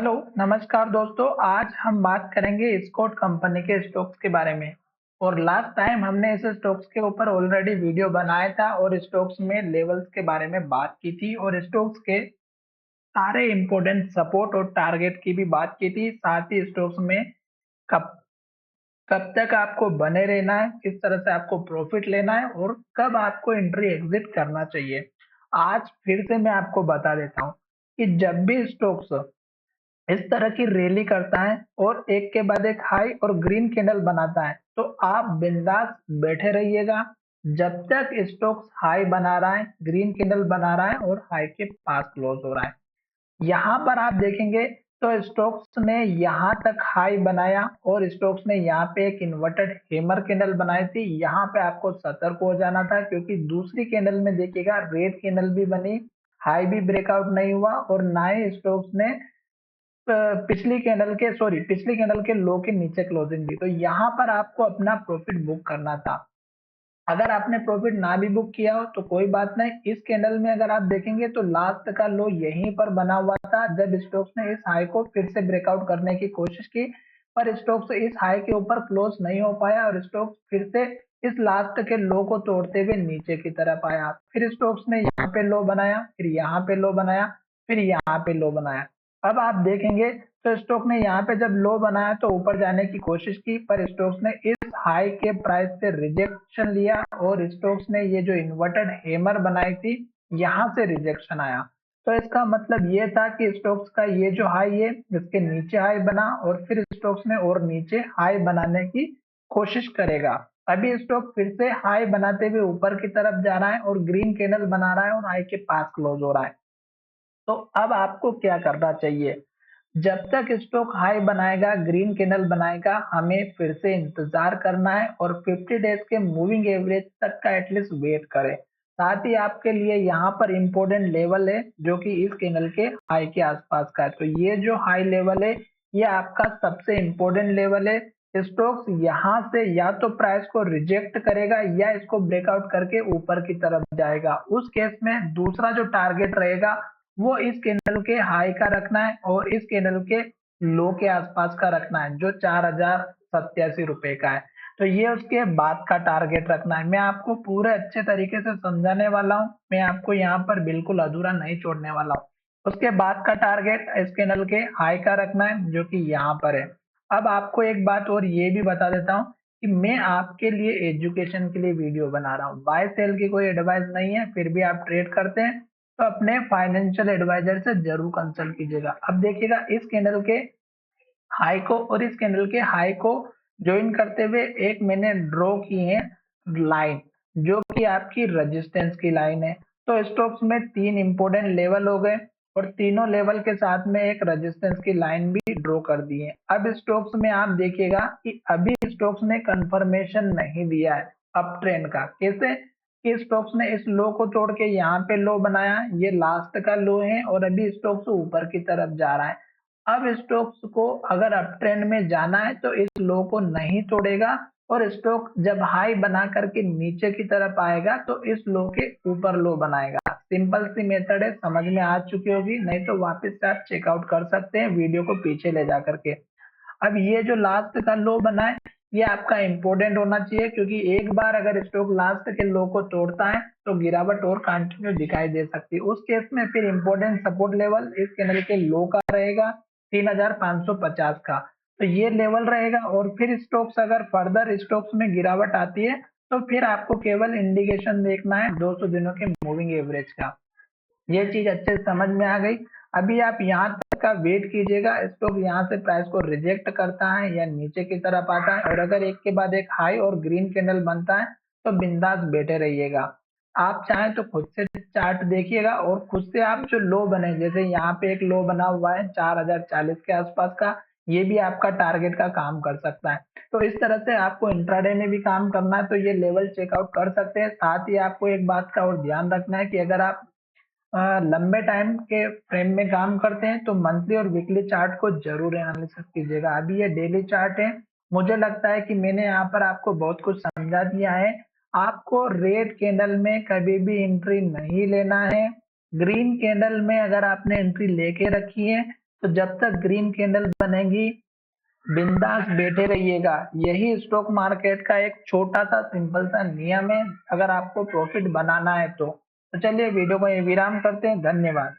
Hello, नमस्कार दोस्तों। आज हम बात करेंगे स्कॉट कंपनी के स्टॉक्स के बारे में। और लास्ट टाइम हमने इस स्टॉक्स के ऊपर ऑलरेडी वीडियो बनाया था और स्टॉक्स में लेवल्स के बारे में बात की थी और स्टॉक्स के सारे इंपॉर्टेंट सपोर्ट और टारगेट की भी बात की थी। साथ ही स्टॉक्स में कब कब तक आपको बने रहना है, किस तरह से आपको प्रॉफिट लेना है और कब आपको एंट्री एग्जिट करना चाहिए। आज फिर से मैं आपको बता देता हूँ कि जब भी स्टॉक्स इस तरह की रैली करता है और एक के बाद एक हाई और ग्रीन कैंडल बनाता है, तो आप बिंदास बैठे रहिएगा जब तक स्टॉक्स हाई बना रहा है, ग्रीन कैंडल बना रहा है और हाई के पास क्लोज हो रहा है। यहाँ पर आप देखेंगे तो स्टॉक्स ने यहाँ तक हाई बनाया और स्टॉक्स ने यहाँ पे एक इन्वर्टेड हैमर कैंडल बनाई थी। यहाँ पे आपको सतर्क हो जाना था क्योंकि दूसरी कैंडल में देखिएगा रेड कैंडल भी बनी, हाई भी ब्रेकआउट नहीं हुआ और ना ही स्टॉक्स ने पिछली कैंडल के लो के नीचे क्लोजिंग दी। तो यहाँ पर आपको अपना प्रॉफिट बुक करना था। अगर आपने प्रॉफिट ना भी बुक किया हो तो कोई बात नहीं। इस कैंडल में अगर आप देखेंगे तो लास्ट का लो यहीं पर बना हुआ था जब स्टॉक्स ने इस हाई को फिर से ब्रेकआउट करने की कोशिश की, पर स्टॉक्स इस हाई के ऊपर क्लोज नहीं हो पाया और स्टॉक्स फिर से इस लास्ट के लो को तोड़ते हुए नीचे की तरफ आया। फिर स्टॉक्स ने यहाँ पे लो बनाया, फिर यहाँ पे लो बनाया, फिर यहाँ पे लो बनाया। अब आप देखेंगे तो स्टॉक ने यहाँ पे जब लो बनाया तो ऊपर जाने की कोशिश की, पर स्टॉक्स ने इस हाई के प्राइस से रिजेक्शन लिया और स्टॉक्स ने ये जो इन्वर्टेड हैमर बनाई थी यहाँ से रिजेक्शन आया। तो इसका मतलब ये था कि स्टॉक्स का ये जो हाई है इसके नीचे हाई बना और फिर स्टॉक्स ने और नीचे हाई बनाने की कोशिश करेगा। अभी स्टॉक फिर से हाई बनाते हुए ऊपर की तरफ जा रहा है और ग्रीन कैंडल बना रहा है और हाई के पास क्लोज हो रहा है। तो अब आपको क्या करना चाहिए? जब तक स्टॉक हाई बनाएगा, ग्रीन कैंडल बनाएगा, हमें फिर से इंतजार करना है और 50 डेज के मूविंग एवरेज तक का एटलीस्ट वेट करें। साथ ही आपके लिए यहाँ पर इंपॉर्टेंट लेवल है जो कि इस कैंडल के हाई के आसपास का है। तो ये जो हाई लेवल है ये आपका सबसे इंपॉर्टेंट लेवल है। स्टॉक्स यहाँ से या तो प्राइस को रिजेक्ट करेगा या इसको ब्रेकआउट करके ऊपर की तरफ जाएगा। उस केस में दूसरा जो टारगेट रहेगा वो इस कैंडल के हाई का रखना है और इस कैंडल के लो के आसपास का रखना है जो 4087 रुपए का है। तो ये उसके बाद का टारगेट रखना है। मैं आपको पूरे अच्छे तरीके से समझाने वाला हूँ, मैं आपको यहाँ पर बिल्कुल अधूरा नहीं छोड़ने वाला हूँ। उसके बाद का टारगेट इस कैंडल के हाई का रखना है जो कि यहाँ पर है। अब आपको एक बात और ये भी बता देता हूँ कि मैं आपके लिए एजुकेशन के लिए वीडियो बना रहा हूँ, बाय सेल की कोई एडवाइस नहीं है। फिर भी आप ट्रेड करते हैं तो अपने फाइनेंशियल एडवाइजर से जरूर कंसल्ट कीजिएगा। अब देखिएगा इस कैंडल के हाई को और इस कैंडल के हाई को ज्वाइन करते हुए एक मैंने ड्रॉ की है लाइन जो कि आपकी रेजिस्टेंस की लाइन है। तो स्टॉक्स में तीन इंपॉर्टेंट लेवल हो गए और तीनों लेवल के साथ में एक रेजिस्टेंस की लाइन भी ड्रॉ कर दी है। अब स्टॉक्स में आप देखिएगा कि अभी स्टॉक्स ने कंफर्मेशन नहीं दिया है अप ट्रेंड का। कैसे कि स्टॉक्स ने इस लो को तोड़ के यहाँ पे लो बनाया, ये लास्ट का लो है और अभी स्टॉक्स ऊपर की तरफ जा रहा है। अब स्टॉक्स को अगर अप ट्रेंड में जाना है तो इस लो को नहीं तोड़ेगा और स्टॉक जब हाई बना करके नीचे की तरफ आएगा तो इस लो के ऊपर लो बनाएगा। सिंपल सी मेथड है, समझ में आ चुकी होगी, नहीं तो वापस से आप चेकआउट कर सकते हैं वीडियो को पीछे ले जा करके। अब ये जो लास्ट का लो बना है ये आपका इंपॉर्टेंट होना चाहिए क्योंकि एक बार अगर स्टॉक लास्ट के लो को तोड़ता है तो गिरावट और कंटिन्यू दिखाई दे सकती है। उस केस में फिर इंपॉर्टेंट सपोर्ट लेवल इस कैंडल के लो का रहेगा 3550 का। तो ये लेवल रहेगा और फिर स्टॉक्स अगर फर्दर स्टॉक्स में गिरावट आती है तो फिर आपको केवल इंडिकेशन देखना है 200 दिनों के मूविंग एवरेज का। ये चीज अच्छे से समझ में आ गई। अभी आप यहाँ तक का वेट कीजिएगा, स्टॉक यहाँ से प्राइस को रिजेक्ट करता है या नीचे की तरफ आता है और अगर एक के बाद एक हाई और ग्रीन कैंडल बनता है तो बिंदास बैठे रहिएगा। आप चाहें तो खुद से चार्ट देखिएगा और खुद से आप जो लो बने, जैसे यहाँ पे एक लो बना हुआ है 4040 के आसपास का, ये भी आपका टारगेट का काम कर सकता है। तो इस तरह से आपको इंट्राडे में भी काम करना है तो ये लेवल चेकआउट कर सकते हैं। साथ ही आपको एक बात का और ध्यान रखना है कि अगर आप लंबे टाइम के फ्रेम में काम करते हैं तो मंथली और वीकली चार्ट को जरूर एनालिसिस कीजिएगा। अभी ये डेली चार्ट है, मुझे लगता है कि मैंने यहाँ पर आपको बहुत कुछ समझा दिया है। आपको रेड कैंडल में कभी भी एंट्री नहीं लेना है। ग्रीन कैंडल में अगर आपने एंट्री लेके रखी है तो जब तक ग्रीन कैंडल बनेगी बिंदास बैठे रहिएगा। यही स्टॉक मार्केट का एक छोटा सा सिंपल सा नियम है, अगर आपको प्रॉफिट बनाना है तो चलिए वीडियो को ये विराम करते हैं। धन्यवाद।